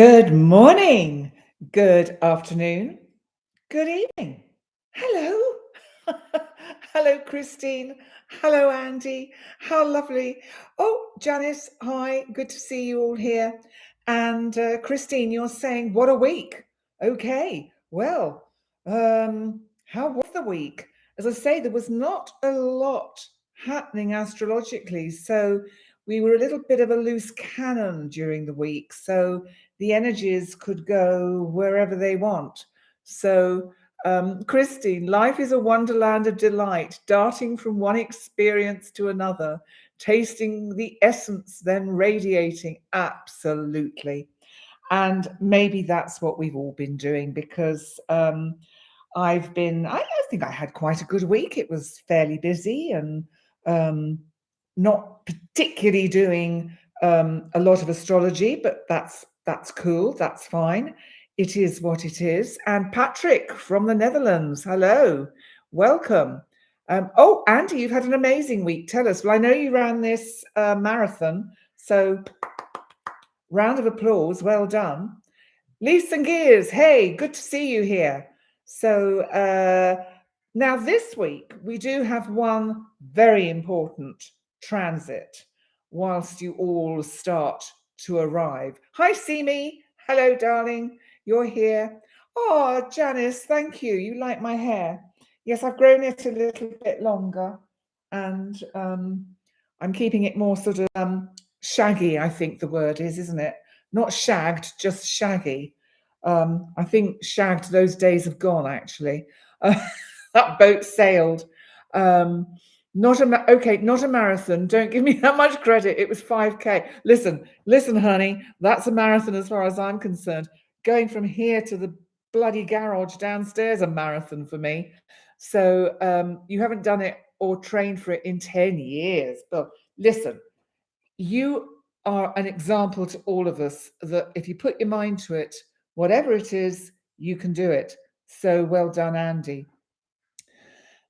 Good morning, good afternoon, good evening. Hello. Hello, Christine. Hello, Andy. How lovely. Oh, Janice, hi. Good to see you all here. And Christine, you're saying, what a week. Okay, well, how was the week? As I say, there was not a lot happening astrologically. So we were a little bit of a loose cannon during the week. So the energies could go wherever they want. So, Christine, life is a wonderland of delight, darting from one experience to another, tasting the essence, then radiating. Absolutely. And maybe that's what we've all been doing because I think I had quite a good week. It was fairly busy and not particularly doing a lot of astrology, but that's cool. That's fine. It is what it is. And Patrick from the Netherlands, hello, welcome. Oh, Andy, you've had an amazing week. Tell us. Well, I know you ran this marathon, so round of applause. Well done. Leaves and Gears, hey, good to see you here. So now this week we do have one very important transit whilst you all start to arrive. Hi, Simi. Hello, darling. You're here. Oh, Janice, thank you. You like my hair. Yes, I've grown it a little bit longer and I'm keeping it more sort of shaggy, I think the word is, isn't it? Not shagged, just shaggy. I think shagged, those days have gone, actually. That boat sailed. Not a marathon. Don't give me that much credit. It was 5K. Listen, honey, that's a marathon as far as I'm concerned. Going from here to the bloody garage downstairs, a marathon for me. So you haven't done it or trained for it in 10 years. But listen, you are an example to all of us that if you put your mind to it, whatever it is, you can do it. So well done, Andy.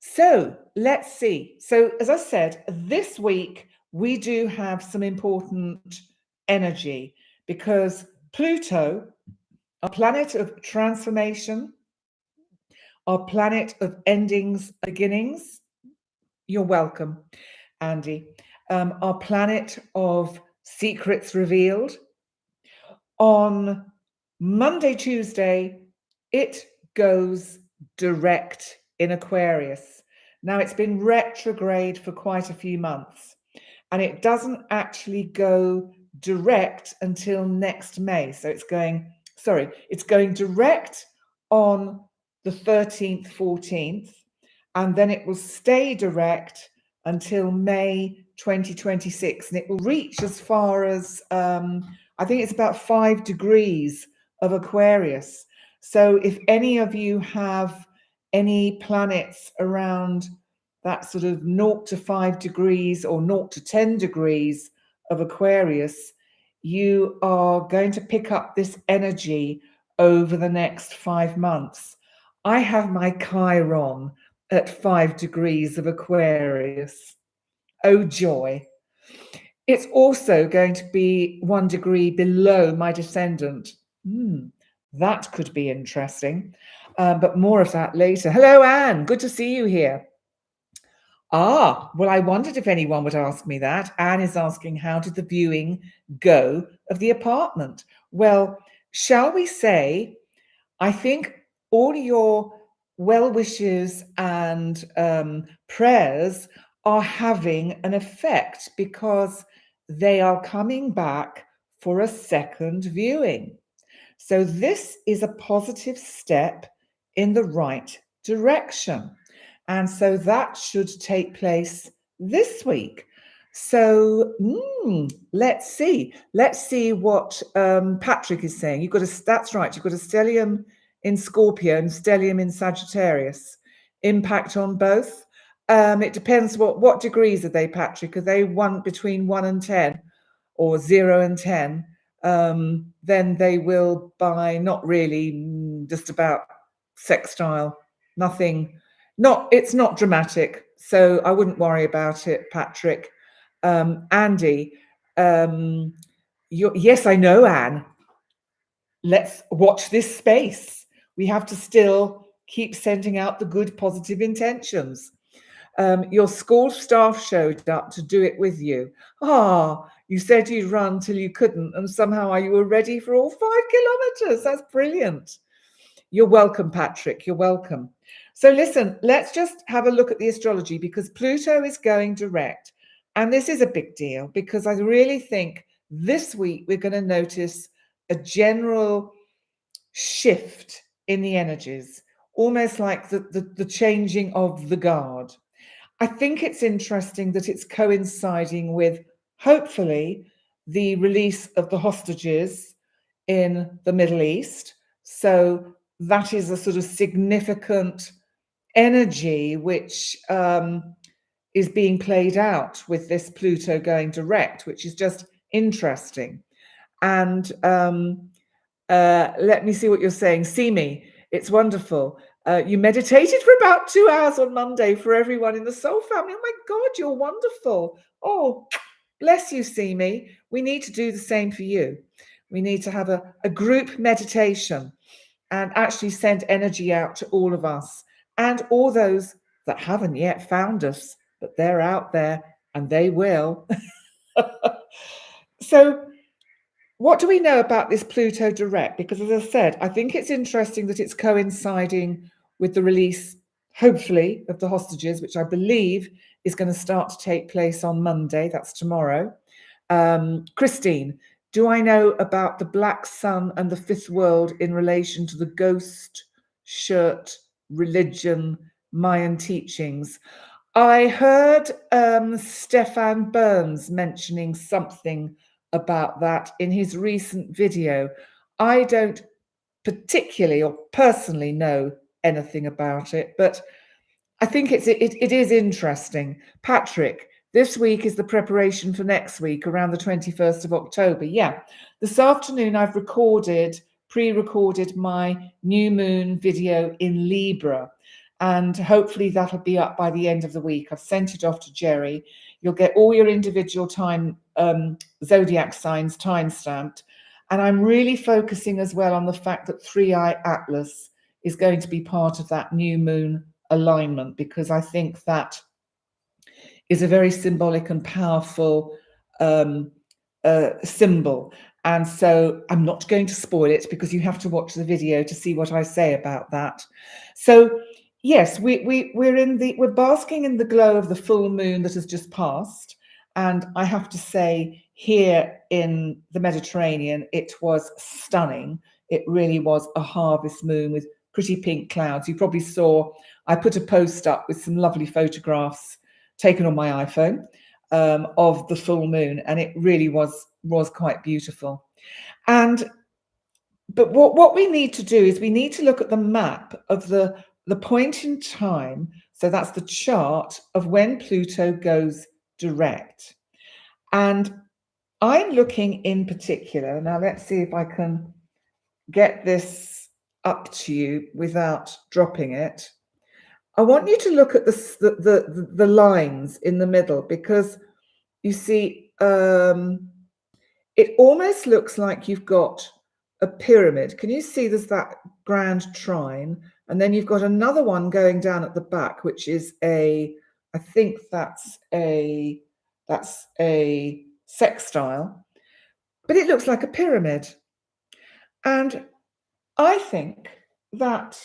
So let's see. So as I said, this week we do have some important energy because Pluto, our planet of transformation, our planet of endings, beginnings. You're welcome, Andy. Our planet of secrets revealed. On Monday, Tuesday, it goes direct in Aquarius. Now, it's been retrograde for quite a few months, and it doesn't actually go direct until next May. So it's going direct on the 13th, 14th, and then it will stay direct until May 2026, and it will reach as far as I think it's about 5 degrees of Aquarius. So if any of you have any planets around that sort of 0 to 5 degrees or 0 to 10 degrees of Aquarius, you are going to pick up this energy over the next 5 months. I have my Chiron at 5 degrees of Aquarius. Oh, joy. It's also going to be 1 degree below my descendant. That could be interesting, but more of that later. Hello, Anne. Good to see you here. Well, I wondered if anyone would ask me that. Anne is asking, how did the viewing go of the apartment? Well, shall we say, I think all your well wishes and prayers are having an effect because they are coming back for a second viewing. So this is a positive step in the right direction. And so that should take place this week. So let's see. Let's see what Patrick is saying. That's right. You've got a stellium in Scorpio and stellium in Sagittarius. Impact on both. It depends what degrees are they, Patrick? Are they between 1 and 10 or 0 and 10? Then they will by not really, just about sextile. Nothing. It's not dramatic, so I wouldn't worry about it, Patrick. Andy, yes, I know, Anne. let's watch this space. We have to still keep sending out the good, positive intentions. Your school staff showed up to do it with you. You said you'd run till you couldn't, and somehow you were ready for all 5 kilometers. That's brilliant. You're welcome, Patrick. You're welcome. So listen, let's just have a look at the astrology, because Pluto is going direct. And this is a big deal, because I really think this week we're going to notice a general shift in the energies, almost like the changing of the guard. I think it's interesting that it's coinciding with, hopefully, the release of the hostages in the Middle East. So that is a sort of significant energy which is being played out with this Pluto going direct, which is just interesting. And let me see what you're saying. See me. It's wonderful. You meditated for about 2 hours on Monday for everyone in the Soul family. Oh my God, you're wonderful. Oh, bless you, See me. We need to do the same for you. We need to have a group meditation and actually send energy out to all of us and all those that haven't yet found us, but they're out there and they will. So what do we know about this Pluto direct? Because as I said, I think it's interesting that it's coinciding with the release, hopefully, of the hostages, which I believe is going to start to take place on Monday. That's tomorrow. Christine, do I know about the Black Sun and the Fifth World in relation to the ghost, shirt, religion, Mayan teachings? I heard Stefan Burns mentioning something about that in his recent video. I don't particularly or personally know anything about it, but I think it is interesting. Patrick, this week is the preparation for next week around the 21st of October. Yeah, this afternoon I've pre-recorded my new moon video in Libra, and hopefully that'll be up by the end of the week. I've sent it off to Jerry. You'll get all your individual time zodiac signs time-stamped. And I'm really focusing as well on the fact that 3i Atlas is going to be part of that new moon alignment, because I think that is a very symbolic and powerful symbol. And so I'm not going to spoil it, because you have to watch the video to see what I say about that. So yes, we're basking in the glow of the full moon that has just passed. And I have to say, here in the Mediterranean, it was stunning. It really was a harvest moon with pretty pink clouds. You probably saw, I put a post up with some lovely photographs taken on my iPhone of the full moon, and it really was quite beautiful. But what we need to do is we need to look at the map of the point in time. So that's the chart of when Pluto goes direct. And I'm looking in particular, now let's see if I can get this up to you without dropping it. I want you to look at the lines in the middle, because you see, it almost looks like you've got a pyramid. Can you see there's that grand trine? And then you've got another one going down at the back, which is I think that's a sextile, but it looks like a pyramid. And I think that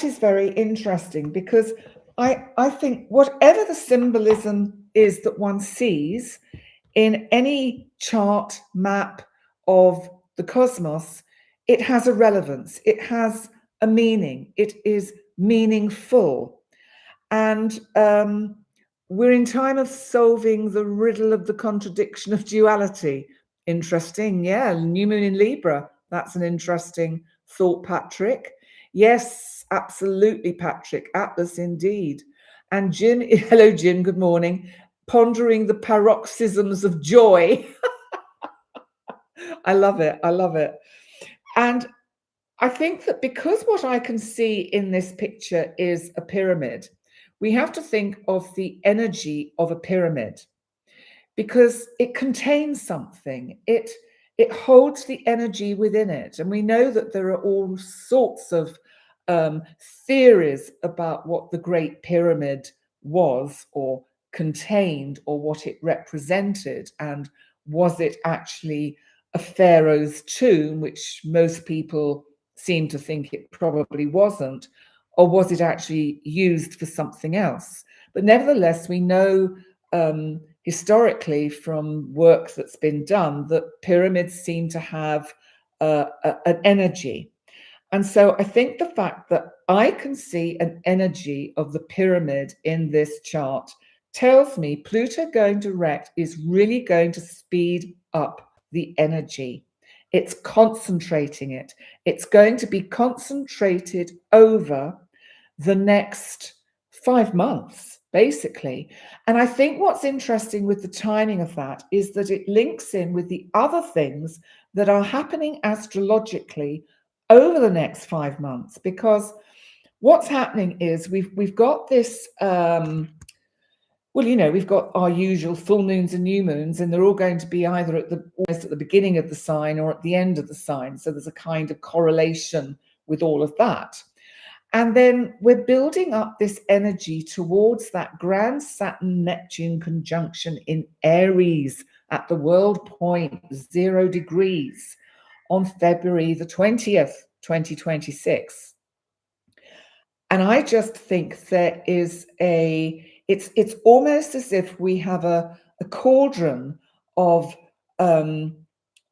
is very interesting, because I think whatever the symbolism is that one sees in any chart map of the cosmos, it has a relevance, it has a meaning, it is meaningful. And we're in time of solving the riddle of the contradiction of duality. Interesting, yeah, new moon in Libra. That's an interesting thought, Patrick. Yes, absolutely, Patrick. Atlas indeed. And Jim, hello, Jim, good morning. Pondering the paroxysms of joy. I love it. I love it. And I think that because what I can see in this picture is a pyramid, we have to think of the energy of a pyramid, because it contains something. it holds the energy within it. And we know that there are all sorts of theories about what the Great Pyramid was or contained or what it represented, and was it actually a pharaoh's tomb, which most people seem to think it probably wasn't, or was it actually used for something else? But nevertheless, we know historically from work that's been done that pyramids seem to have an energy. And so I think the fact that I can see an energy of the pyramid in this chart tells me Pluto going direct is really going to speed up the energy. It's concentrating it. It's going to be concentrated over the next 5 months, basically. And I think what's interesting with the timing of that is that it links in with the other things that are happening astrologically over the next 5 months, because what's happening is we've got this we've got our usual full moons and new moons, and they're all going to be either almost at the beginning of the sign or at the end of the sign. So there's a kind of correlation with all of that. And then we're building up this energy towards that grand Saturn-Neptune conjunction in Aries at the world point 0 degrees on February the 20th, 2026. And I just think there is it's almost as if we have a cauldron of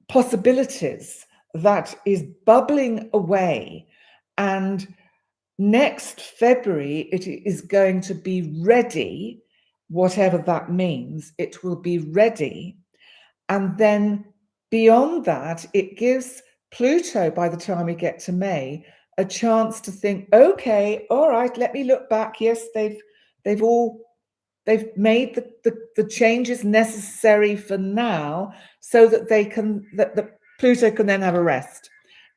possibilities that is bubbling away. And next February, it is going to be ready, whatever that means, it will be ready. And then beyond that, it gives Pluto, by the time we get to May, a chance to think, okay, all right, let me look back. Yes, they've made the changes necessary for now so that the Pluto can then have a rest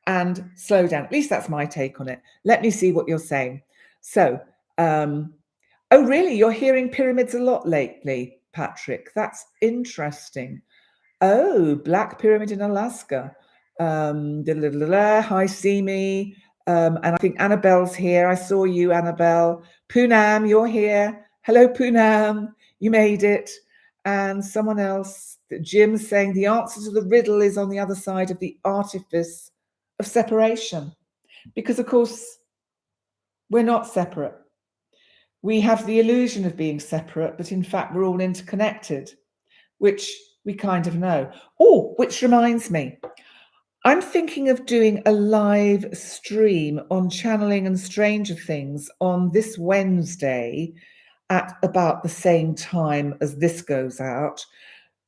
and slow down. At least that's my take on it. Let me see what you're saying. So, oh, really? You're hearing pyramids a lot lately, Patrick? That's interesting. Oh, Black Pyramid in Alaska. Hi, Simi. And I think Annabelle's here. I saw you, Annabelle. Poonam, you're here. Hello, Poonam. You made it. And someone else, Jim's saying the answer to the riddle is on the other side of the artifice of separation. Because, of course, we're not separate. We have the illusion of being separate, but in fact, we're all interconnected, which we kind of know. Oh, which reminds me, I'm thinking of doing a live stream on channeling and Stranger Things on this Wednesday at about the same time as this goes out,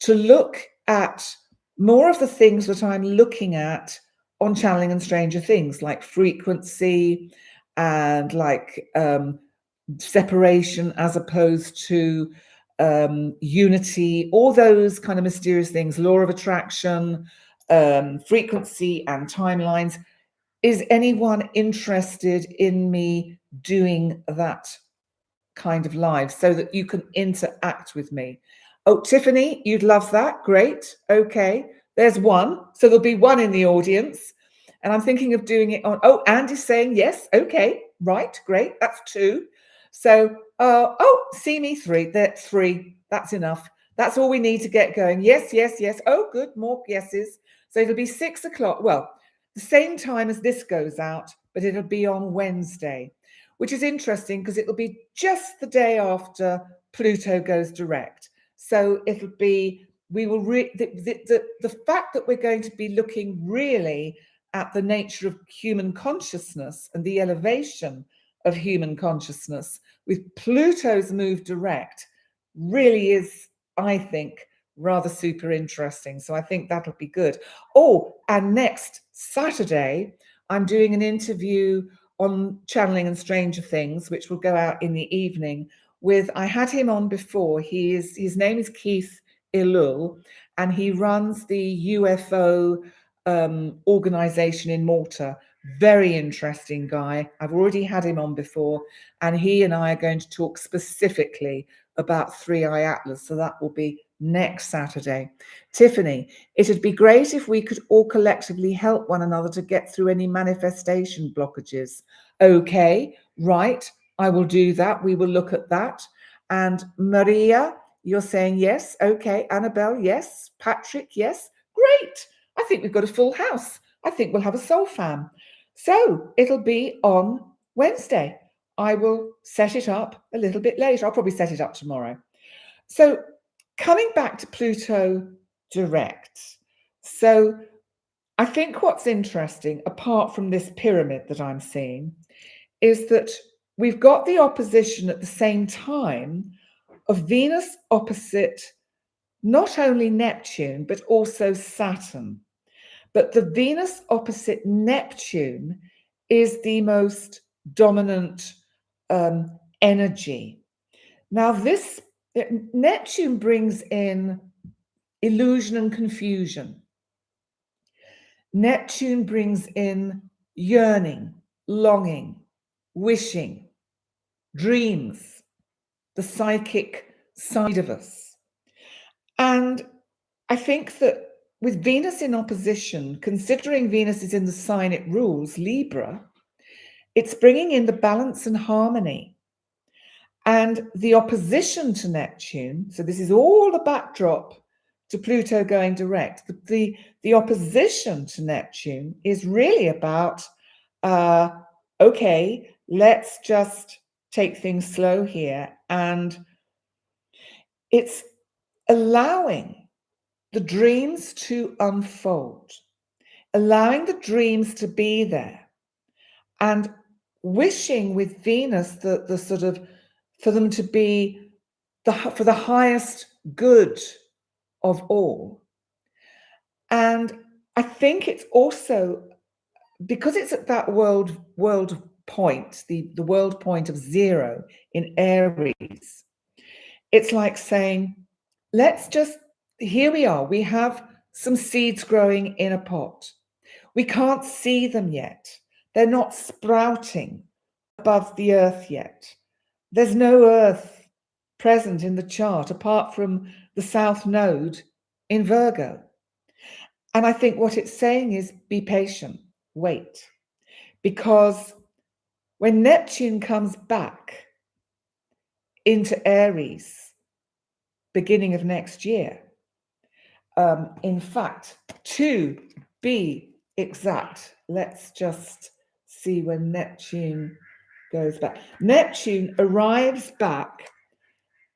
to look at more of the things that I'm looking at on channeling and Stranger Things, like frequency and like separation as opposed to unity, all those kind of mysterious things, law of attraction, frequency and timelines. Is anyone interested in me doing that kind of live so that you can interact with me? Oh, Tiffany, you'd love that. Great. Okay. There's one. So there'll be one in the audience. And I'm thinking of doing it on, oh, Andy's saying yes. Okay. Right. Great. That's two. So, see me three. That's three. That's enough. That's all we need to get going. Yes, yes, yes. Oh, good. More yeses. So it'll be 6 o'clock. Well, the same time as this goes out, but it'll be on Wednesday, which is interesting because it'll be just the day after Pluto goes direct. So it'll be, the fact that we're going to be looking really at the nature of human consciousness and the elevation of human consciousness with Pluto's move direct really is, I think, rather super interesting. So I think that'll be good. Oh, and next Saturday, I'm doing an interview on channeling and Stranger Things, which will go out in the evening with, I had him on before. His name is Keith Ilul, and he runs the UFO organization in Malta. Very interesting guy. I've already had him on before, and he and I are going to talk specifically about 3i Atlas. So that will be next Saturday. Tiffany, it'd be great if we could all collectively help one another to get through any manifestation blockages. Okay, right, I will do that. We will look at that. And Maria, you're saying yes. Okay, Annabelle, yes. Patrick, yes. Great. I think we've got a full house. I think we'll have a soul fam. So it'll be on Wednesday. I will set it up a little bit later. I'll probably set it up tomorrow. So coming back to Pluto direct. So I think what's interesting, apart from this pyramid that I'm seeing, is that we've got the opposition at the same time of Venus opposite not only Neptune, but also Saturn. But the Venus opposite Neptune is the most dominant energy. Now, this Neptune brings in illusion and confusion. Neptune brings in yearning, longing, wishing, dreams, the psychic side of us. And I think that with Venus in opposition, considering Venus is in the sign it rules, Libra, it's bringing in the balance and harmony. And the opposition to Neptune, so this is all the backdrop to Pluto going direct. The opposition to Neptune is really about, okay, let's just take things slow here. And it's allowing the dreams to unfold, allowing the dreams to be there, and wishing with Venus the sort of, for them to be for the highest good of all. And I think it's also, because it's at that world point, the world point of 0 in Aries, it's like saying, let's just, here we are, we have some seeds growing in a pot. We can't see them yet. They're not sprouting above the earth yet. There's no earth present in the chart apart from the South Node in Virgo. And I think what it's saying is be patient, wait. Because when Neptune comes back into Aries, beginning of next year, in fact, to be exact, let's just see when Neptune goes back. Neptune arrives back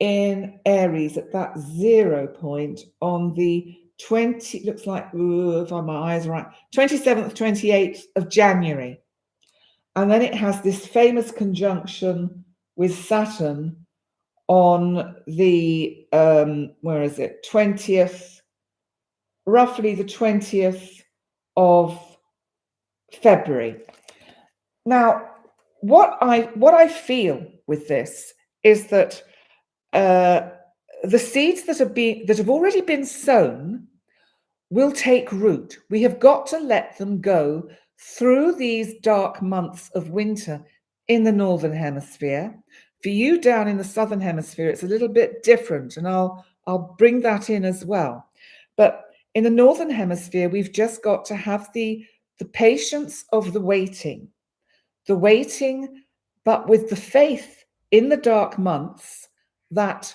in Aries at that 0 point on the 20, looks like, if my eyes are right, 27th, 28th of January. And then it has this famous conjunction with Saturn on the, where is it, 20th, roughly the 20th of February. Now, what I feel with this is that the seeds that have already been sown will take root. We have got to let them go through these dark months of winter in the Northern Hemisphere. For you down in the Southern Hemisphere, it's a little bit different, and I'll bring that in as well. But in the Northern Hemisphere, we've just got to have the patience of the waiting, but with the faith in the dark months that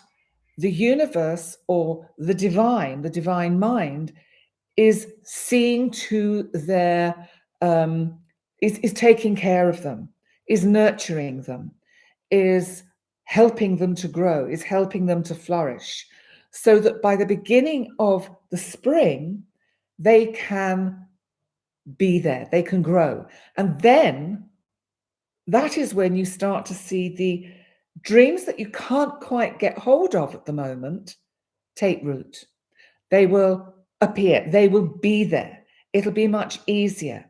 the universe or the divine mind is seeing to their, is taking care of them, is nurturing them, is helping them to grow, is helping them to flourish, so that by the beginning of the spring, they can be there, they can grow. And then that is when you start to see the dreams that you can't quite get hold of at the moment take root. They will appear, they will be there. It'll be much easier.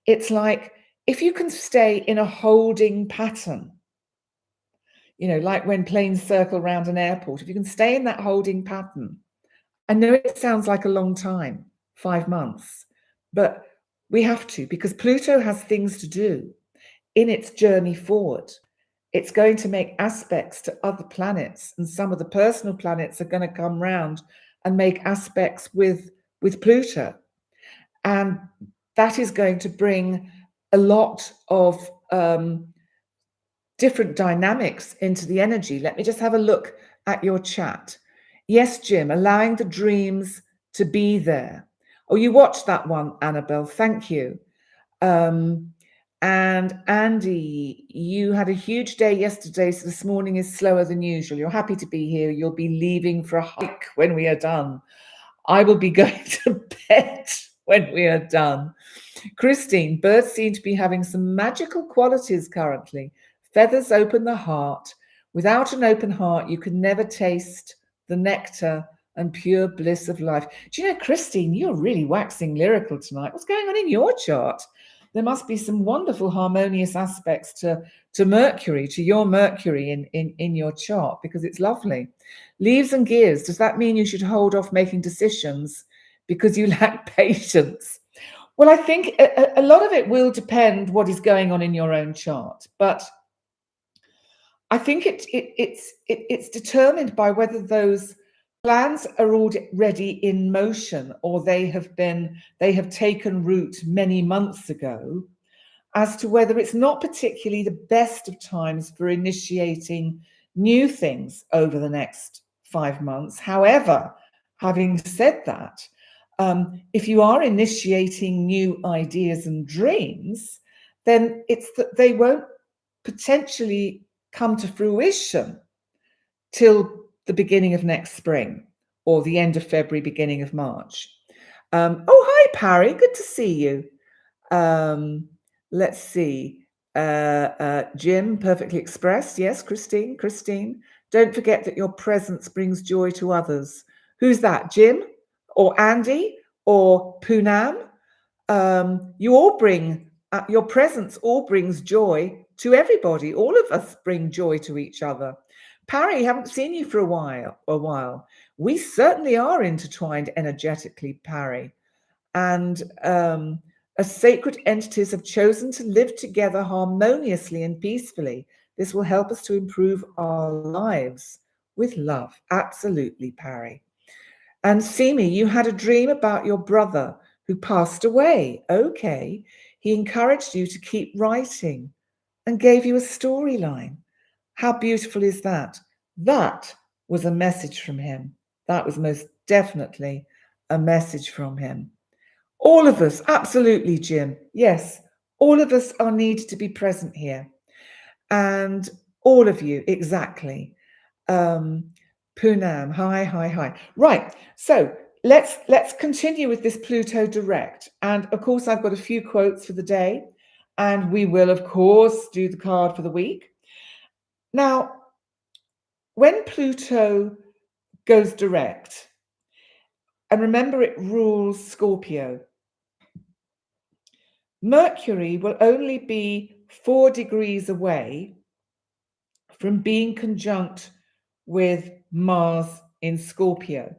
It's like if you can stay in a holding pattern, you know, like when planes circle around an airport, if you can stay in that holding pattern, I know it sounds like a long time, 5 months, but we have to, because Pluto has things to do in its journey forward. it's going to make aspects to other planets, and some of the personal planets are going to come round and make aspects with Pluto. And that is going to bring a lot of different dynamics into the energy. Let me just have a look at your chat. Yes, Jim, allowing the dreams to be there. Oh, you watched that one, Annabelle. Thank you. And Andy, you had a huge day yesterday, so this morning is slower than usual. You're happy to be here. You'll be leaving for a hike when we are done. I will be going to bed when we are done. Christine, birds seem to be having some magical qualities currently. Feathers open the heart. Without an open heart, you can never taste the nectar and pure bliss of life. Do you know, Christine, you're really waxing lyrical tonight. What's going on in your chart? There must be some wonderful harmonious aspects to Mercury, to your Mercury in your chart, because it's lovely. Leaves and gears, does that mean you should hold off making decisions because you lack patience? Well, I think a lot of it will depend what is going on in your own chart, but I think it's determined by whether those plans are already in motion or they have taken root many months ago, as to whether it's not particularly the best of times for initiating new things over the next 5 months. However, having said that, if you are initiating new ideas and dreams, then it's that they won't potentially come to fruition till the beginning of next spring or the end of February, beginning of March. Oh, hi, Parry. Good to see you. Let's see. Jim, perfectly expressed. Yes, Christine. Don't forget that your presence brings joy to others. Who's that, Jim or Andy or Poonam? You all bring, your presence all brings joy to everybody. All of us bring joy to each other. Parry, haven't seen you for a while. We certainly are intertwined energetically, Parry. And as sacred entities have chosen to live together harmoniously and peacefully, this will help us to improve our lives with love. Absolutely, Parry. And Simi, you had a dream about your brother who passed away. Okay. He encouraged you to keep writing and gave you a storyline. How beautiful is that? That was a message from him. That was most definitely a message from him. All of us, absolutely, Jim. Yes, all of us are needed to be present here. And all of you, exactly. Poonam, hi. Right, so let's continue with this Pluto direct. And of course, I've got a few quotes for the day, and we will, of course, do the card for the week. Now, when Pluto goes direct, and remember it rules Scorpio, Mercury will only be 4 degrees away from being conjunct with Mars in Scorpio.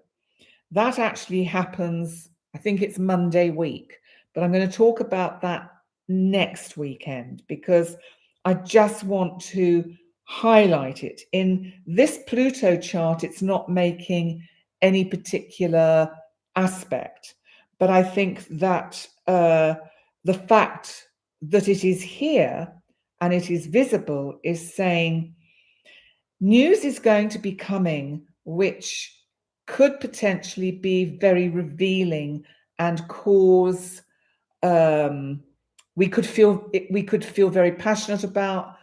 That actually happens, I think it's Monday week, but I'm going to talk about that next weekend because I just want to highlight it. In this Pluto chart, it's not making any particular aspect, but I think that the fact that it is here and it is visible is saying news is going to be coming which could potentially be very revealing and cause we could feel very passionate about.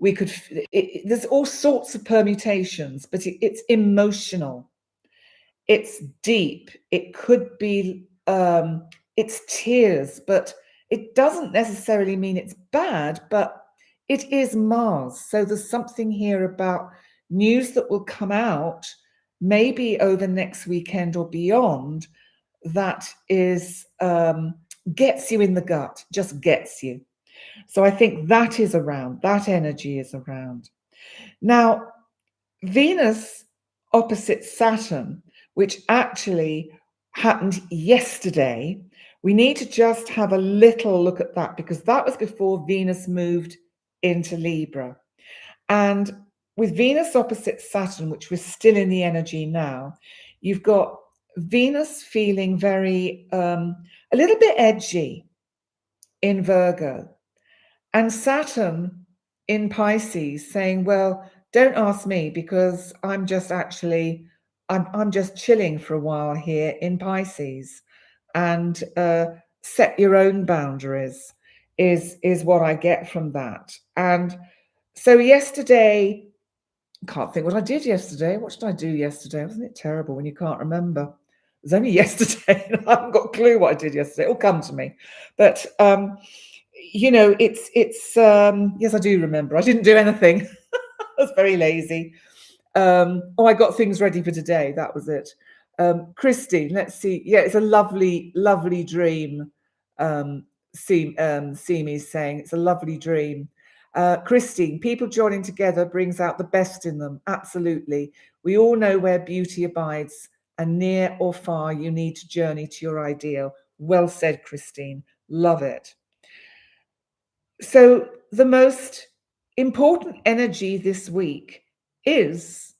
There's all sorts of permutations, but it's emotional, it's deep, it could be it's tears, but it doesn't necessarily mean it's bad, but it is Mars. So there's something here about news that will come out maybe over next weekend or beyond that is gets you in the gut, just gets you. So I think that is around, that energy is around. Now, Venus opposite Saturn, which actually happened yesterday, we need to just have a little look at that because that was before Venus moved into Libra. And with Venus opposite Saturn, which we're still in the energy now, you've got Venus feeling very, a little bit edgy in Virgo, and Saturn in Pisces saying, well, don't ask me because I'm just actually, I'm just chilling for a while here in Pisces, and set your own boundaries is what I get from that. And so yesterday, can't think what I did yesterday. What did I do yesterday? Wasn't it terrible when you can't remember? It was only yesterday, and I haven't got a clue what I did yesterday. It'll come to me. But it's yes, I do remember. I didn't do anything. I was very lazy. I got things ready for today. That was it. Christine, let's see. Yeah, it's a lovely, lovely dream. Simi's saying it's a lovely dream. Christine, people joining together brings out the best in them. Absolutely. We all know where beauty abides, and near or far, you need to journey to your ideal. Well said, Christine. Love it. So the most important energy this week is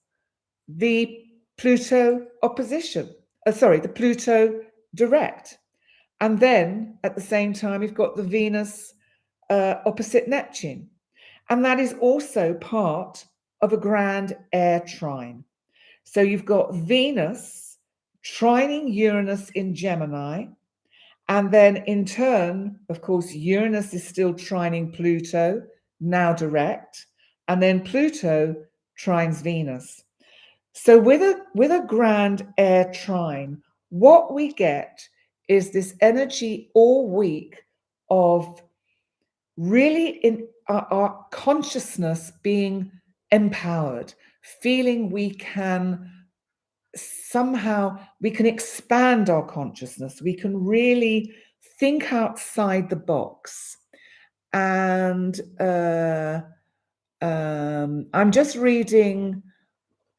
the Pluto opposition. The Pluto direct. And then at the same time, we've got the Venus opposite Neptune. And that is also part of a grand air trine. So you've got Venus trining Uranus in Gemini. And then in turn, of course, Uranus is still trining Pluto, now direct. And then Pluto trines Venus. So with a grand air trine, what we get is this energy all week of really in our consciousness being empowered, feeling we can expand our consciousness. We can really think outside the box. And I'm just reading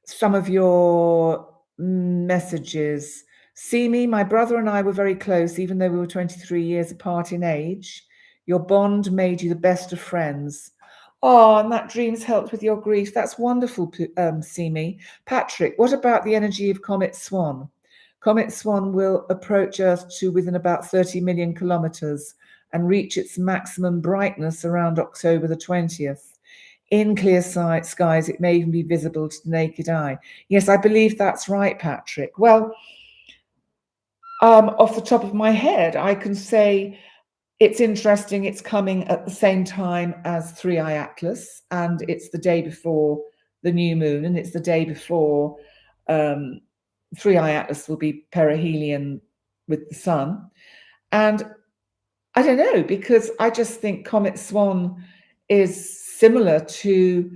some of your messages. Simi, my brother and I were very close, even though we were 23 years apart in age. Your bond made you the best of friends. Oh, and that dreams helped with your grief. That's wonderful, Simi. Patrick, what about the energy of Comet Swan? Comet Swan will approach Earth to within about 30 million kilometers and reach its maximum brightness around October the 20th. In clear skies, it may even be visible to the naked eye. Yes, I believe that's right, Patrick. Well, off the top of my head, I can say it's interesting. It's coming at the same time as Three Eye Atlas, and it's the day before the new moon, and it's the day before Three Eye Atlas will be perihelion with the sun. And I don't know, because I just think Comet Swan is similar to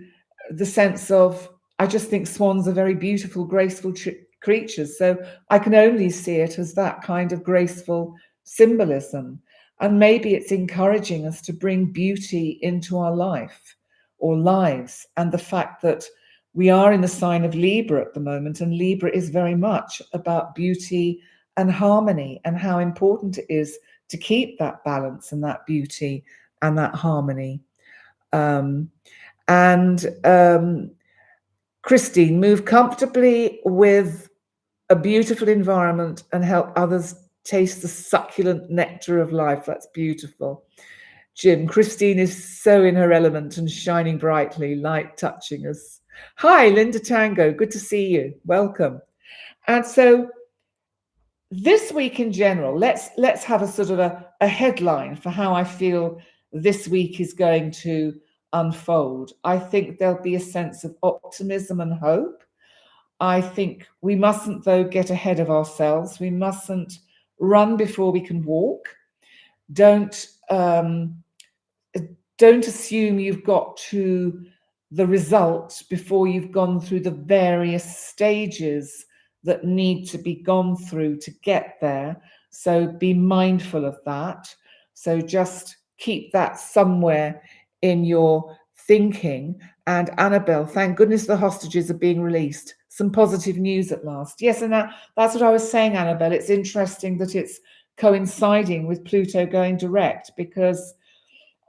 the sense of, I just think swans are very beautiful, graceful creatures. So I can only see it as that kind of graceful symbolism. And maybe it's encouraging us to bring beauty into our life or lives. And the fact that we are in the sign of Libra at the moment, and Libra is very much about beauty and harmony, and how important it is to keep that balance and that beauty and that harmony. Christine, move comfortably with a beautiful environment and help others taste the succulent nectar of life. That's beautiful. Jim, Christine is so in her element and shining brightly, light touching us. Hi, Linda Tango. Good to see you. Welcome. And so this week in general, let's have a sort of a headline for how I feel this week is going to unfold. I think there'll be a sense of optimism and hope. I think we mustn't, though, get ahead of ourselves. We mustn't run before we can walk. Don't assume you've got to the result before you've gone through the various stages that need to be gone through to get there. So be mindful of that. So just keep that somewhere in your thinking. And Annabelle, thank goodness the hostages are being released. Some positive news at last. Yes, and that's what I was saying, Annabelle. It's interesting that it's coinciding with Pluto going direct, because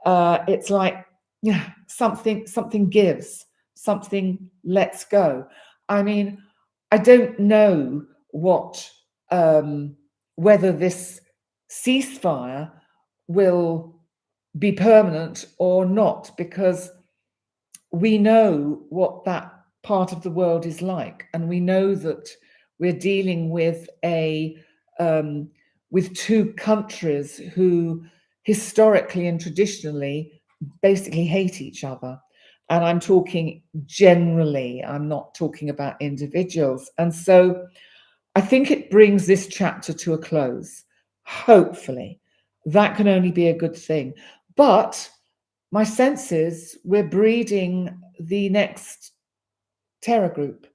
it's like, yeah, something gives. something lets go. I mean, I don't know whether this ceasefire will be permanent or not, because we know what that part of the world is like, and we know that we're dealing with with two countries who historically and traditionally basically hate each other. And I'm talking generally, I'm not talking about individuals. And so I think it brings this chapter to a close. Hopefully, that can only be a good thing. But my sense is we're breeding the next terror group,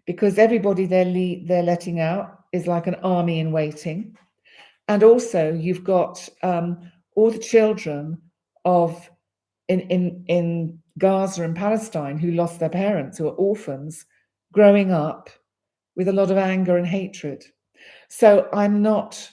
because everybody they're letting out is like an army in waiting. And also you've got all the children of in Gaza and Palestine who lost their parents, who are orphans, growing up with a lot of anger and hatred. So I'm not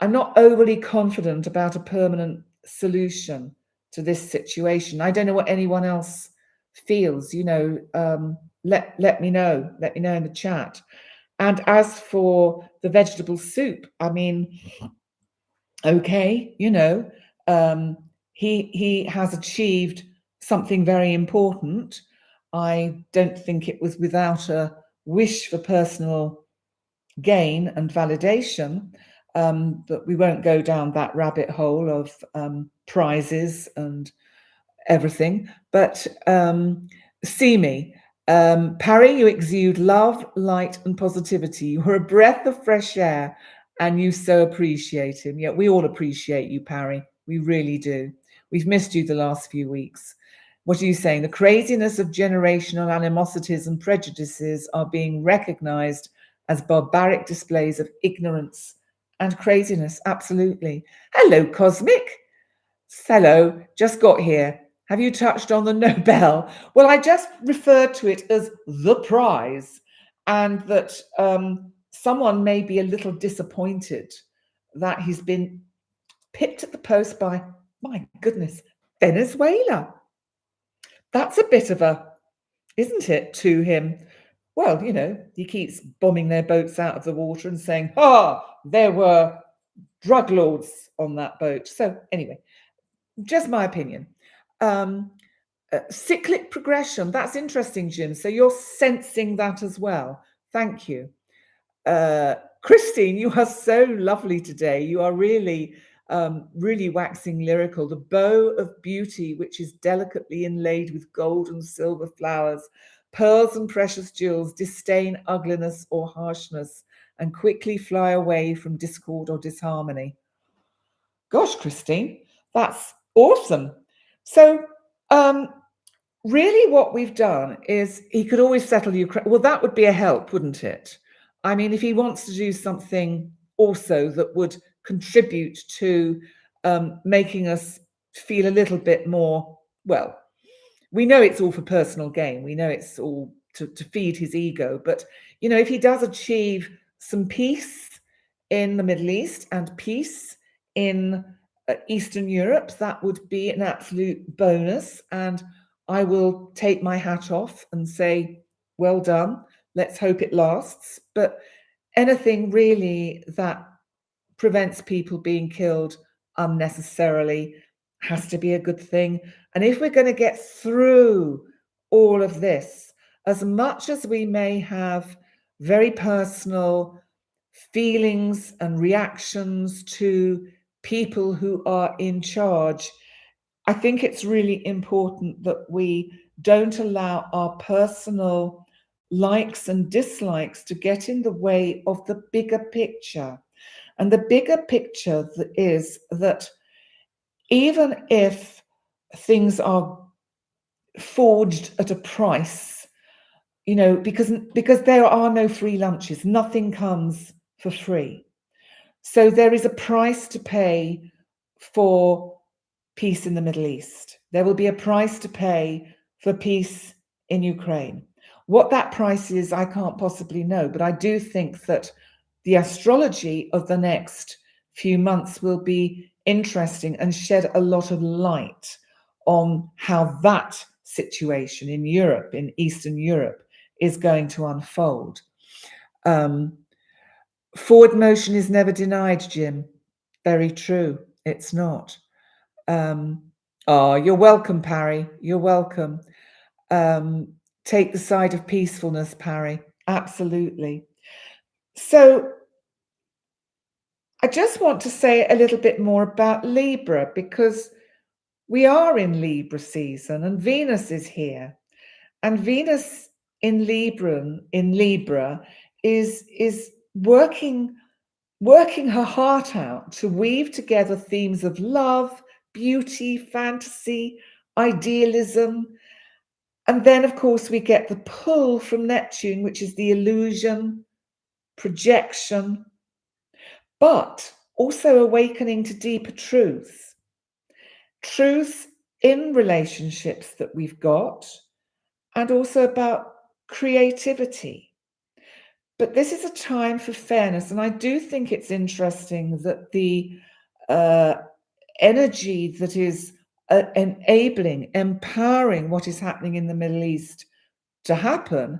overly confident about a permanent solution to this situation. I don't know what anyone else feels. Let me know. Let me know in the chat. And as for the vegetable soup, I mean, okay, he has achieved something very important. I don't think it was without a wish for personal gain and validation, but we won't go down that rabbit hole of prizes and everything. But see me. Parry, you exude love, light, and positivity. You're a breath of fresh air, and you so appreciate him. Yeah, we all appreciate you, Parry. We really do. We've missed you the last few weeks. What are you saying? The craziness of generational animosities and prejudices are being recognized as barbaric displays of ignorance and craziness. Absolutely. Hello, Cosmic. Hello, just got here. Have you touched on the Nobel? Well, I just referred to it as the prize, and that someone may be a little disappointed that he's been picked at the post by, my goodness, Venezuela. That's a bit of a, isn't it, to him? Well, he keeps bombing their boats out of the water and saying, there were drug lords on that boat. So anyway, just my opinion. Cyclic progression, that's interesting, Jim. So you're sensing that as well. Thank you. Christine, you are so lovely today. You are really, really waxing lyrical. The bow of beauty, which is delicately inlaid with gold and silver flowers, pearls and precious jewels, disdain ugliness or harshness, and quickly fly away from discord or disharmony. Gosh, Christine, that's awesome. So, really what we've done is he could always settle Ukraine. Well, that would be a help, wouldn't it? I mean, if he wants to do something also that would contribute to making us feel a little bit more, well, we know it's all for personal gain. We know it's all to feed his ego. But, if he does achieve some peace in the Middle East and peace in Eastern Europe, that would be an absolute bonus. And I will take my hat off and say, well done. Let's hope it lasts. But anything really that prevents people being killed unnecessarily has to be a good thing. And if we're going to get through all of this, as much as we may have very personal feelings and reactions to people who are in charge, I think it's really important that we don't allow our personal likes and dislikes to get in the way of the bigger picture. And the bigger picture is that even if things are forged at a price, because there are no free lunches, nothing comes for free. So there is a price to pay for peace in the Middle East. There will be a price to pay for peace in Ukraine. What that price is, I can't possibly know, but I do think that the astrology of the next few months will be interesting and shed a lot of light on how that situation in Europe, in Eastern Europe, is going to unfold. Forward motion is never denied, Jim. Very true. It's not. You're welcome, Parry. You're welcome. Take the side of peacefulness, Parry. Absolutely. So I just want to say a little bit more about Libra, because we are in Libra season and Venus is here. And Venus in Libra is working her heart out to weave together themes of love, beauty, fantasy, idealism. And then, of course, we get the pull from Neptune, which is the illusion, projection, but also awakening to deeper truths. Truths in relationships that we've got, and also about creativity. But this is a time for fairness, and I do think it's interesting that the energy that is enabling, empowering what is happening in the Middle East to happen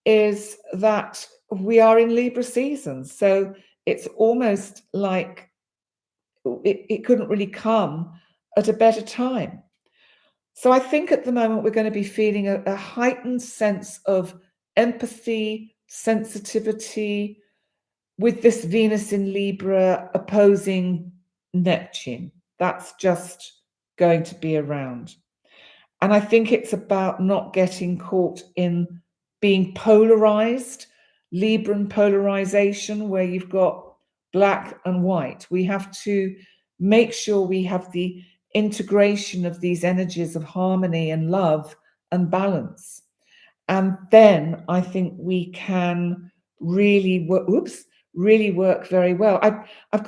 is that we are in Libra season. So it's almost like it couldn't really come at a better time. So I think at the moment we're going to be feeling a heightened sense of empathy, sensitivity, with this Venus in Libra opposing Neptune. That's just going to be around. And I think it's about not getting caught in being polarized, Libran polarization, where you've got black and white. We have to make sure we have the integration of these energies of harmony and love and balance. And then I think we can really work very well. I've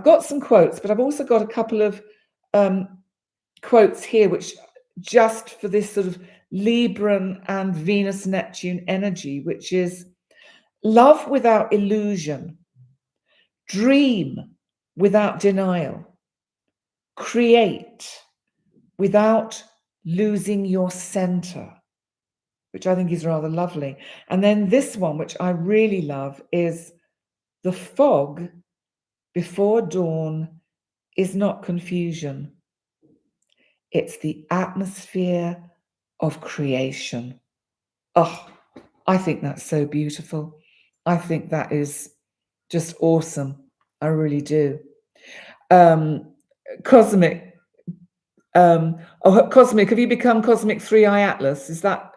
got some quotes, but I've also got a couple of quotes here, which just for this sort of Libran and Venus Neptune energy, which is love without illusion, dream without denial, create without losing your center, which I think is rather lovely. And then this one, which I really love, is the fog before dawn is not confusion. It's the atmosphere of creation. Oh, I think that's so beautiful. I think that is just awesome. I really do. Cosmic. Cosmic, have you become Cosmic 3i Atlas? Is that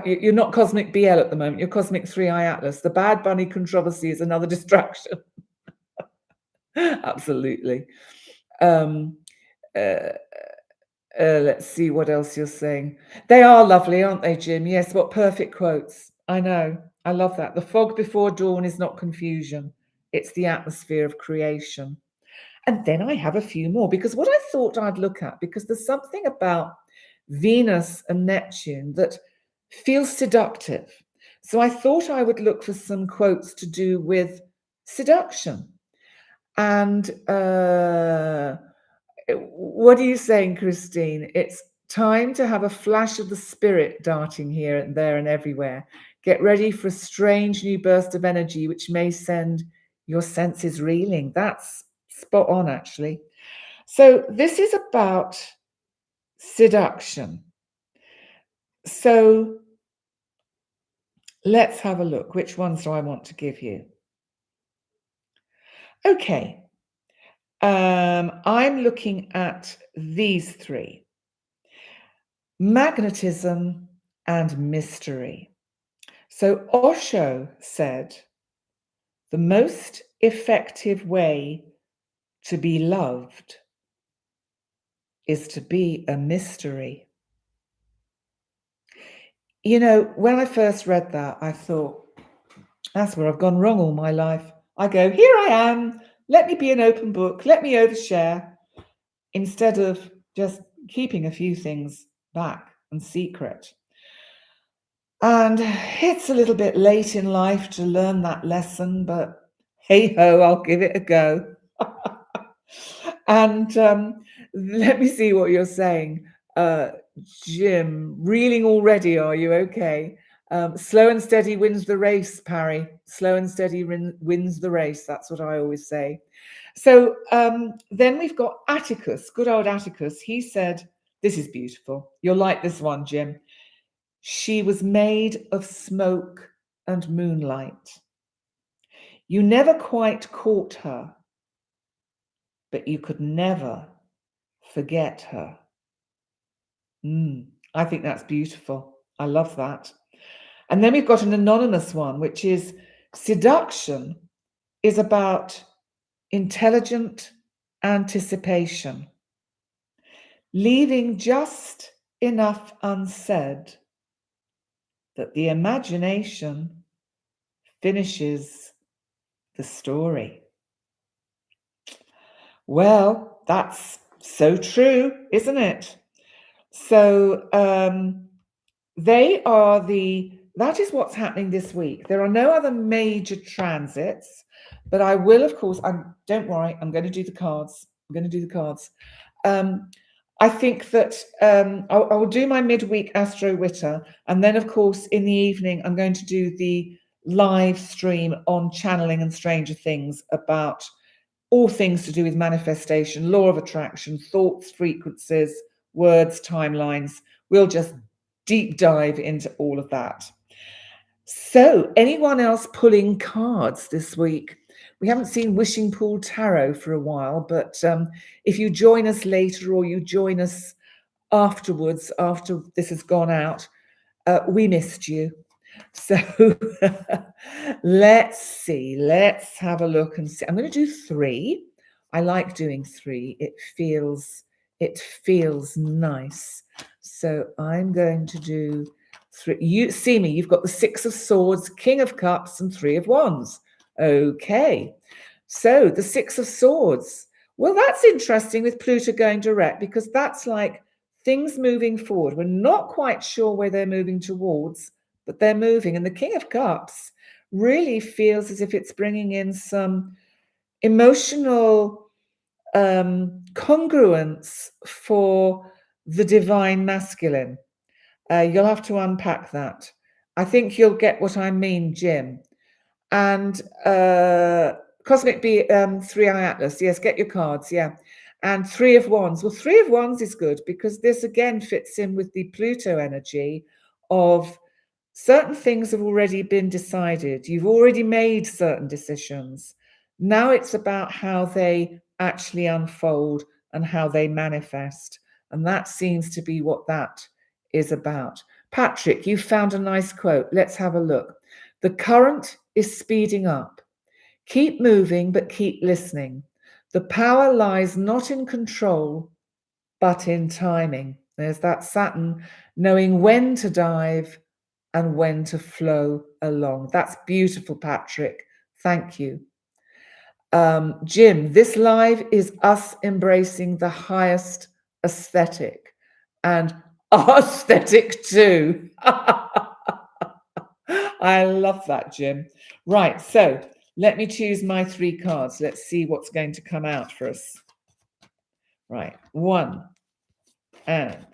you're not Cosmic BL at the moment, you're Cosmic 3i Atlas. The Bad Bunny controversy is another distraction. Absolutely. Let's see what else you're saying. They are lovely, aren't they, Jim? Yes, what perfect quotes. I know. I love that. The fog before dawn is not confusion. It's the atmosphere of creation. And then I have a few more, because what I thought I'd look at, because there's something about Venus and Neptune that feels seductive. So I thought I would look for some quotes to do with seduction. And what are you saying, Christine? It's time to have a flash of the spirit darting here and there and everywhere. Get ready for a strange new burst of energy, which may send your senses reeling. That's spot on, actually. So this is about seduction. So let's have a look. Which ones do I want to give you? Okay. I'm looking at these three: magnetism and mystery. So Osho said, the most effective way to be loved is to be a mystery. You know, when I first read that, I thought, that's where I've gone wrong all my life. I go, here I am, let me be an open book, let me overshare, instead of just keeping a few things back and secret. And it's a little bit late in life to learn that lesson, but hey ho, I'll give it a go. And let me see what you're saying. Jim, reeling already, are you? Okay. Slow and steady wins the race, Parry. Slow and steady wins the race. That's what I always say. So then we've got Atticus, good old Atticus. He said, this is beautiful. You'll like this one, Jim. She was made of smoke and moonlight. You never quite caught her, but you could never forget her. I think that's beautiful. I love that. And then we've got an anonymous one, which is seduction is about intelligent anticipation, leaving just enough unsaid that the imagination finishes the story. Well, that's so true, isn't it? So that is what's happening this week. There are no other major transits, but I will, of course, don't worry, I'm going to do the cards. I think that I will do my midweek Astro Witter, and then, of course, in the evening, I'm going to do the live stream on channeling and stranger things about all things to do with manifestation, law of attraction, thoughts, frequencies, words, timelines. We'll just deep dive into all of that. So, anyone else pulling cards this week? We haven't seen Wishing Pool Tarot for a while, but if you join us later or you join us afterwards, after this has gone out, we missed you. So let's see. Let's have a look and see. I'm going to do 3. I like doing 3. It feels nice. So I'm going to do 3. You see me, you've got the 6 of Swords, King of Cups, and 3 of Wands. Okay. So the 6 of Swords. Well, that's interesting with Pluto going direct, because that's like things moving forward. We're not quite sure where they're moving towards, but they're moving. And the King of Cups really feels as if it's bringing in some emotional congruence for the divine masculine. You'll have to unpack that. I think you'll get what I mean, Jim. And Cosmic B, 3-Eye Atlas. Yes, get your cards. Yeah. And 3 of Wands. Well, 3 of Wands is good because this again fits in with the Pluto energy of certain things have already been decided. You've already made certain decisions. Now it's about how they actually unfold and how they manifest. And that seems to be what that is about. Patrick, you found a nice quote. Let's have a look. The current is speeding up. Keep moving, but keep listening. The power lies not in control, but in timing. There's that Saturn knowing when to dive and when to flow along. That's beautiful, Patrick. Thank you. Jim, this live is us embracing the highest aesthetic and aesthetic too. I love that, Jim. Right, so let me choose my 3 cards. Let's see what's going to come out for us. Right, 1 and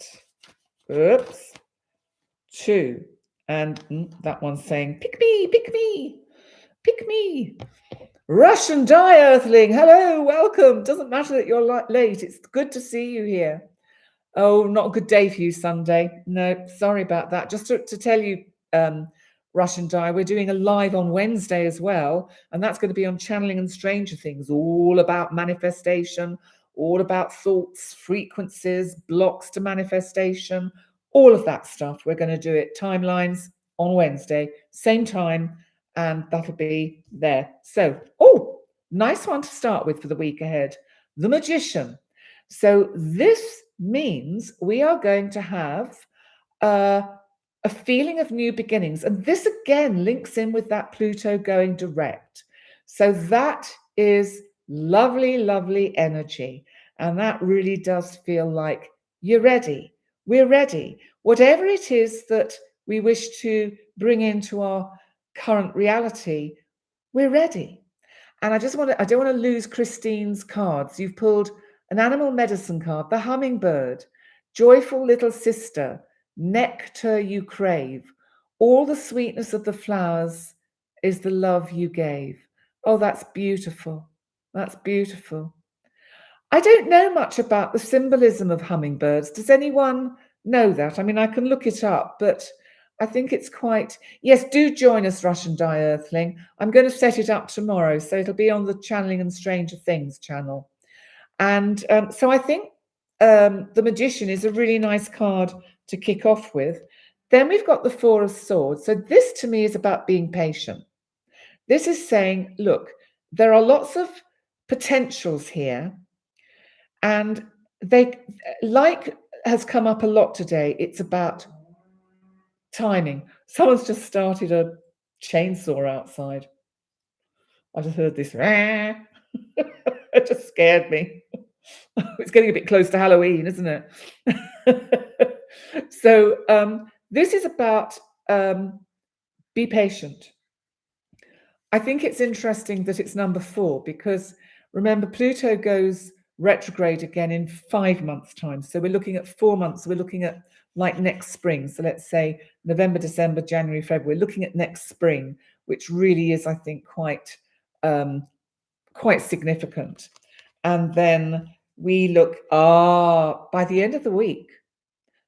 oops, 2 and that one's saying, pick me, pick me, pick me. Russian Die Earthling, hello, welcome. Doesn't matter that you're late. It's good to see you here. Oh, not a good day for you, Sunday. No, sorry about that. Just to tell you, Russian Die, we're doing a live on Wednesday as well, and that's going to be on Channeling and Stranger Things, all about manifestation, all about thoughts, frequencies, blocks to manifestation, all of that stuff. We're going to do it timelines on Wednesday, same time, and that'll be there. So, nice one to start with for the week ahead. The Magician. So this means we are going to have a feeling of new beginnings. And this again links in with that Pluto going direct. So that is lovely, lovely energy. And that really does feel like you're ready. We're ready. Whatever it is that we wish to bring into our current reality, we're ready. And I don't want to lose Christine's cards. You've pulled an animal medicine card, the hummingbird. Joyful little sister, nectar you crave. All the sweetness of the flowers is the love you gave. Oh, that's beautiful. That's beautiful. I don't know much about the symbolism of hummingbirds. Does anyone know that? I mean, I can look it up, but I think it's quite... Yes, do join us, Russian Die Earthling. I'm going to set it up tomorrow, so it'll be on the Channeling and Stranger Things channel. And so I think the Magician is a really nice card to kick off with. Then we've got the Four of Swords. So this to me is about being patient. This is saying, look, there are lots of potentials here, and they, like has come up a lot today, it's about timing. Someone's just started a chainsaw outside. I just heard this. It just scared me. It's getting a bit close to Halloween, isn't it? So this is about be patient. I think it's interesting that it's number 4, because remember, Pluto goes retrograde again in 5 months' time. So we're looking at 4 months. We're looking at like next spring. So let's say November, December, January, February. We're looking at next spring, which really is, I think, quite significant. And then we look, by the end of the week,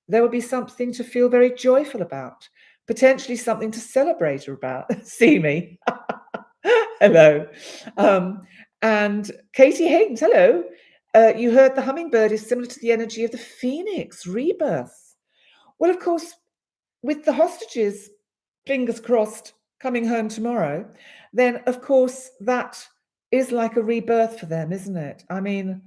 there will be something to feel very joyful about, potentially something to celebrate about. See me. Hello. And Katie Haynes, hello. You heard the hummingbird is similar to the energy of the phoenix, rebirth. Well, of course, with the hostages, fingers crossed, coming home tomorrow, then, of course, that is like a rebirth for them, isn't it? I mean,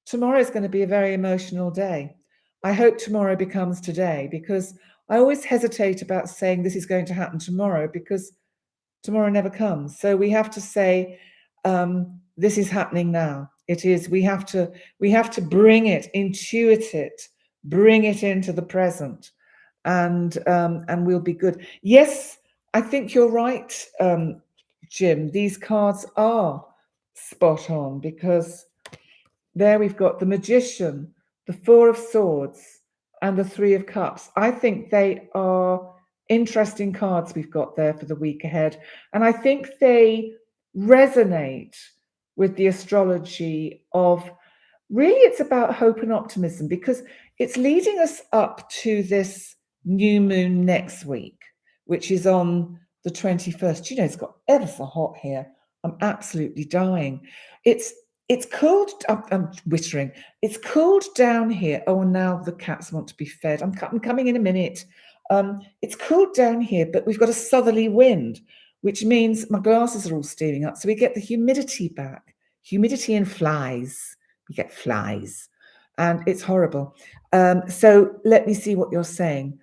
tomorrow is going to be a very emotional day. I hope tomorrow becomes today, because I always hesitate about saying this is going to happen tomorrow, because tomorrow never comes. So we have to say, this is happening now. It is. We have to bring it, intuit it, bring it into the present, and we'll be good. Yes, I think you're right, Jim. These cards are spot on, because there we've got the Magician, the Four of Swords, and the Three of Cups. I think they are interesting cards we've got there for the week ahead. And I think they resonate with the astrology of, really, it's about hope and optimism, because it's leading us up to this new moon next week, which is on the 21st. You know, it's got ever so hot here. I'm absolutely dying. It's cooled. I'm whittering. It's cooled down here. Oh, now the cats want to be fed. I'm coming in a minute. It's cooled down here, but we've got a southerly wind, which means my glasses are all steaming up. So we get the humidity back. Humidity and flies. We get flies, and it's horrible. So let me see what you're saying.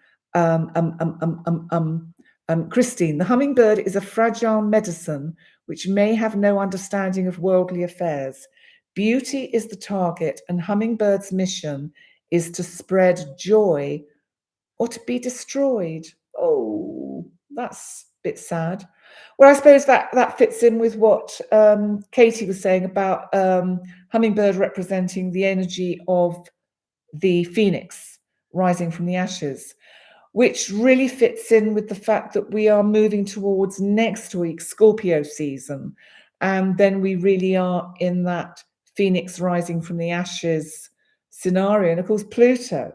Christine, the hummingbird is a fragile medicine which may have no understanding of worldly affairs. Beauty is the target, and hummingbird's mission is to spread joy or to be destroyed. Oh, that's a bit sad. Well, I suppose that fits in with what Katie was saying about hummingbird representing the energy of the phoenix rising from the ashes, which really fits in with the fact that we are moving towards next week, Scorpio season. And then we really are in that phoenix rising from the ashes scenario. And of course, Pluto,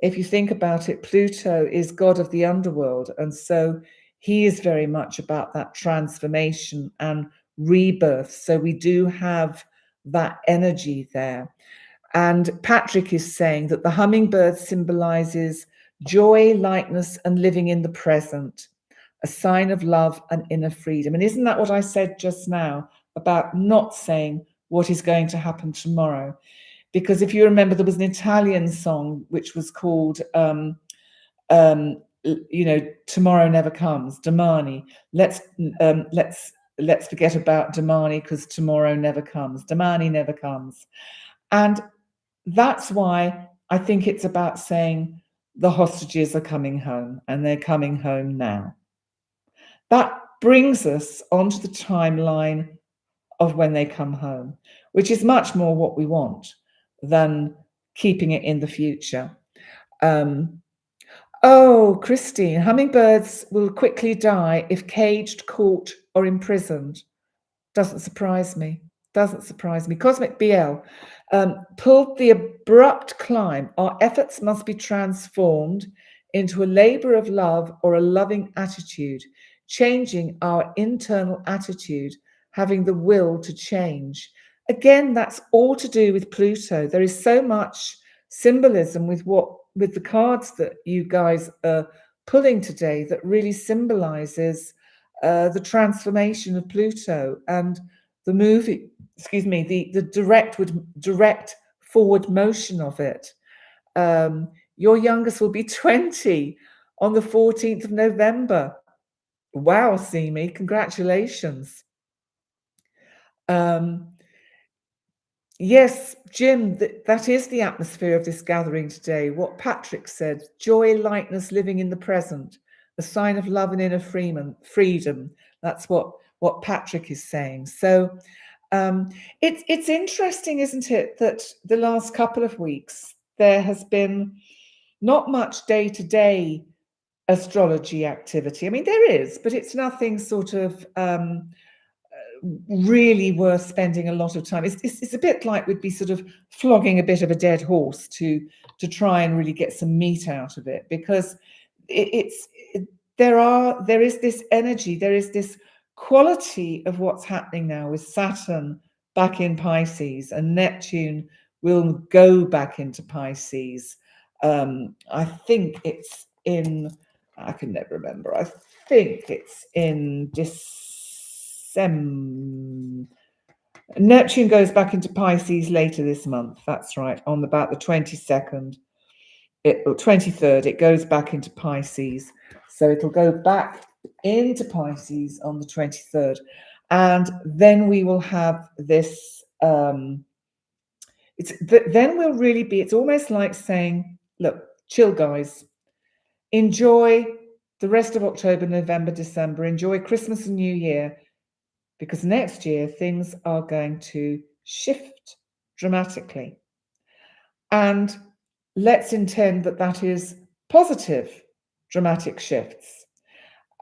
if you think about it, Pluto is god of the underworld. And so he is very much about that transformation and rebirth. So we do have that energy there. And Patrick is saying that the hummingbird symbolizes joy, lightness, and living in the present, a sign of love and inner freedom. And isn't that what I said just now about not saying what is going to happen tomorrow? Because if you remember, there was an Italian song which was called, Tomorrow Never Comes, Domani. Let's forget about Domani, because tomorrow never comes. Domani never comes. And that's why I think it's about saying the hostages are coming home, and they're coming home now. That brings us onto the timeline of when they come home, which is much more what we want than keeping it in the future. Um, oh, Christine, hummingbirds will quickly die if caged, caught, or imprisoned. Doesn't surprise me. Doesn't surprise me. Cosmic BL pulled the abrupt climb. Our efforts must be transformed into a labor of love or a loving attitude, changing our internal attitude, having the will to change. Again, that's all to do with Pluto. There is so much symbolism with the cards that you guys are pulling today that really symbolizes the transformation of Pluto and the movie, the direct forward motion of it. Your youngest will be 20 on the 14th of November. Wow, Simi, congratulations. Yes, Jim, that is the atmosphere of this gathering today. What Patrick said, joy, lightness, living in the present, a sign of love and inner freedom. That's what Patrick is saying. So it's interesting, isn't it, that the last couple of weeks there has been not much day-to-day astrology activity. I mean, there is, but it's nothing sort of really worth spending a lot of time. It's a bit like we'd be sort of flogging a bit of a dead horse to try and really get some meat out of it, because there is this energy, there is this quality of what's happening now with Saturn back in Pisces, and Neptune will go back into Pisces. I think it's in, I can never remember, I think it's in December. Neptune goes back into Pisces later this month. That's right, on about the 22nd, 23rd, it goes back into Pisces. So it'll go back into Pisces on the 23rd. And then we will have this, then we'll really be, it's almost like saying, look, chill guys, enjoy the rest of October, November, December, enjoy Christmas and New Year, because next year things are going to shift dramatically. And let's intend that that is positive, dramatic shifts.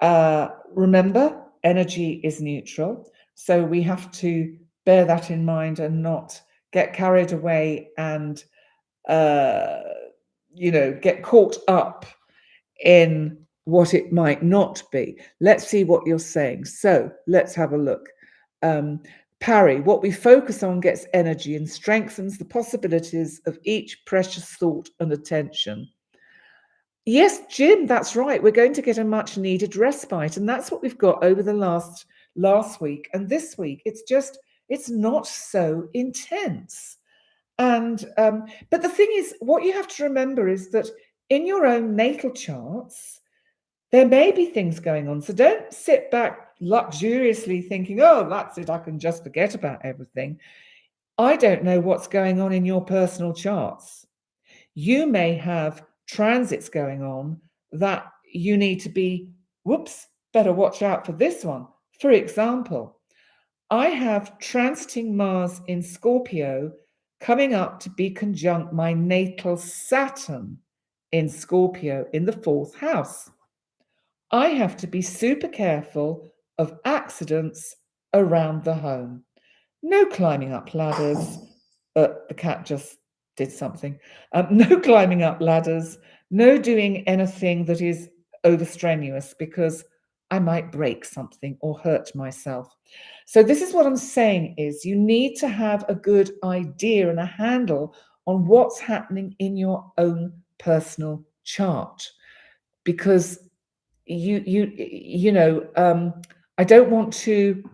Remember, energy is neutral, so we have to bear that in mind and not get carried away and, get caught up in what it might not be. Let's see what you're saying. So let's have a look. Parry, what we focus on gets energy and strengthens the possibilities of each precious thought and attention. Yes, Jim, that's right. We're going to get a much needed respite. And that's what we've got over the last week and this week. It's not so intense. And but the thing is, what you have to remember is that in your own natal charts, there may be things going on. So don't sit back luxuriously thinking, oh, that's it, I can just forget about everything. I don't know what's going on in your personal charts. You may have transits going on that you need to be, better watch out for this one. For example, I have transiting Mars in Scorpio coming up to be conjunct my natal Saturn in Scorpio in the 4th house. I have to be super careful of accidents around the home. No climbing up ladders. The cat just did something. No climbing up ladders. No doing anything that is overstrenuous, because I might break something or hurt myself. So this is what I'm saying, is you need to have a good idea and a handle on what's happening in your own personal chart, because I don't want to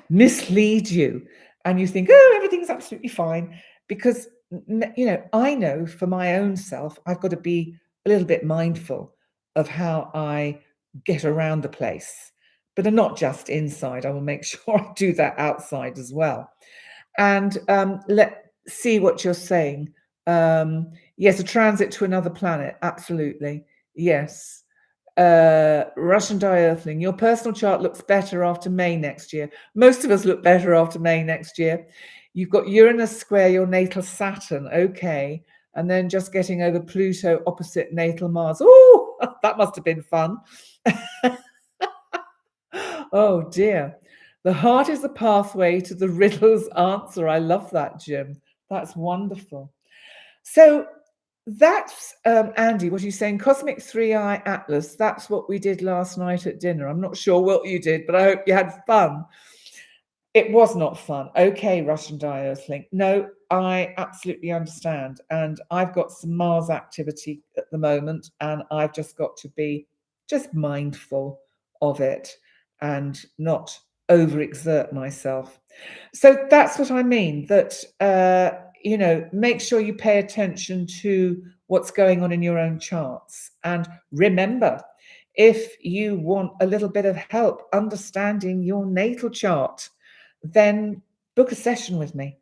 mislead you and you think, oh, everything's absolutely fine, because I know for my own self I've got to be a little bit mindful of how I get around the place, but I'm not just inside. I will make sure I do that outside as well. And let's see what you're saying. Yes, a transit to another planet, absolutely. Yes. Russian Earthling, your personal chart looks better after May next year. Most of us look better after May next year. You've got Uranus square your natal Saturn. Okay. and then just getting over Pluto opposite natal Mars. Oh, that must have been fun. Oh dear. The heart is the pathway to the riddle's answer. I love that, Jim. That's wonderful. So that's Andy, what are you saying? Cosmic 3-Eye Atlas. That's what we did last night at dinner. I'm not sure what you did, but I hope you had fun. It was not fun. Okay, Russian Earthling. No, I absolutely understand. And I've got some Mars activity at the moment, and I've just got to be just mindful of it and not overexert myself. So that's what I mean, that, make sure you pay attention to what's going on in your own charts. And remember, if you want a little bit of help understanding your natal chart, then book a session with me.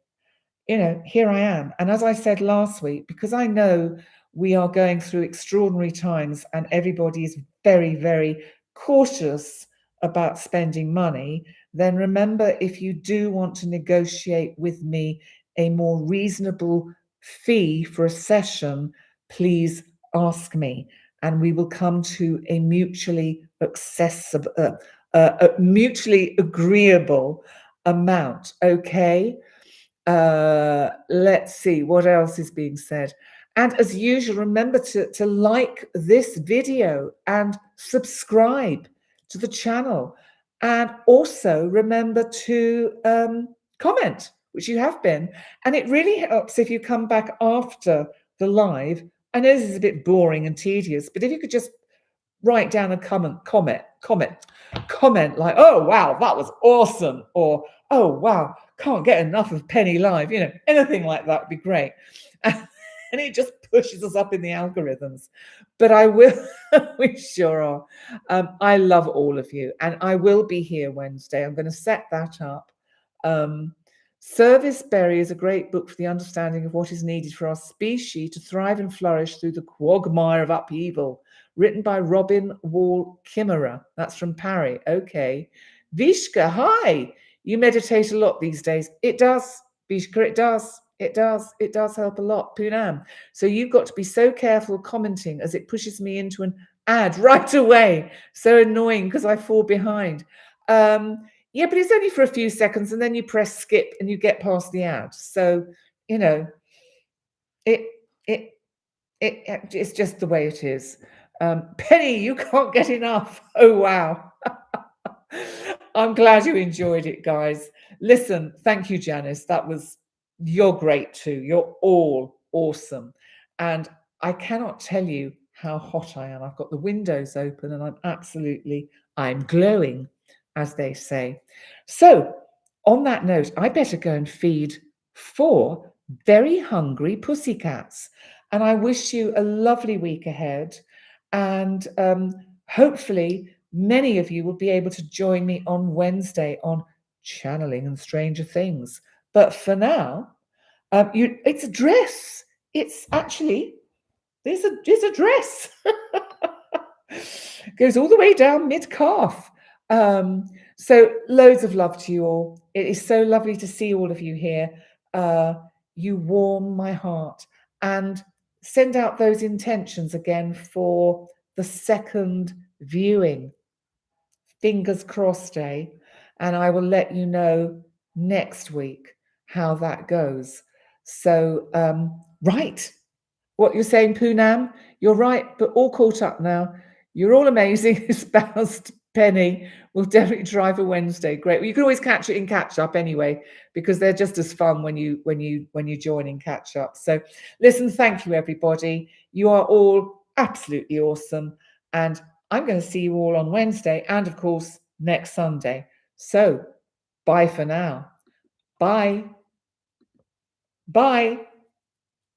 Here I am. And as I said last week, because I know we are going through extraordinary times and everybody is very, very cautious about spending money, then remember, if you do want to negotiate with me a more reasonable fee for a session, please ask me, and we will come to a mutually accessible, mutually agreeable amount. Okay. Let's see what else is being said. And as usual, remember to like this video and subscribe to the channel. And also remember to comment, which you have been. And it really helps if you come back after the live. I know this is a bit boring and tedious, but if you could just write down a comment like, oh, wow, that was awesome. Or, oh, wow, can't get enough of Penny Live. Anything like that would be great. And it just pushes us up in the algorithms. But I will, we sure are. I love all of you. And I will be here Wednesday. I'm going to set that up. Service Berry is a great book for the understanding of what is needed for our species to thrive and flourish through the quagmire of upheaval, written by Robin Wall Kimmerer. That's from Parry. Okay. Vishka, hi. You meditate a lot these days. It does, Vishka, it does. It does. It does help a lot, Poonam. So you've got to be so careful commenting, as it pushes me into an ad right away. So annoying because I fall behind. Yeah, but it's only for a few seconds, and then you press skip and you get past the ad. So, it's just the way it is. Penny, you can't get enough. Oh, wow. I'm glad you enjoyed it, guys. Listen, thank you, Janice. You're great too. You're all awesome. And I cannot tell you how hot I am. I've got the windows open and I'm glowing, as they say. So on that note, I better go and feed 4 very hungry pussycats. And I wish you a lovely week ahead. And hopefully many of you will be able to join me on Wednesday on Channeling and Stranger Things. But for now, it's a dress. It's actually, it's a dress. Goes all the way down mid-calf. So loads of love to you all. It is so lovely to see all of you here. You warm my heart. And send out those intentions again for the second viewing. Fingers crossed, eh? And I will let you know next week how that goes. So, right. What you're saying, Poonam, you're right, but all caught up now. You're all amazing, espoused Penny. We'll definitely try for Wednesday. Great. Well, you can always catch it in catch up anyway, because they're just as fun when you join in catch up. So listen, thank you, everybody. You are all absolutely awesome. And I'm going to see you all on Wednesday and, of course, next Sunday. So bye for now. Bye. Bye.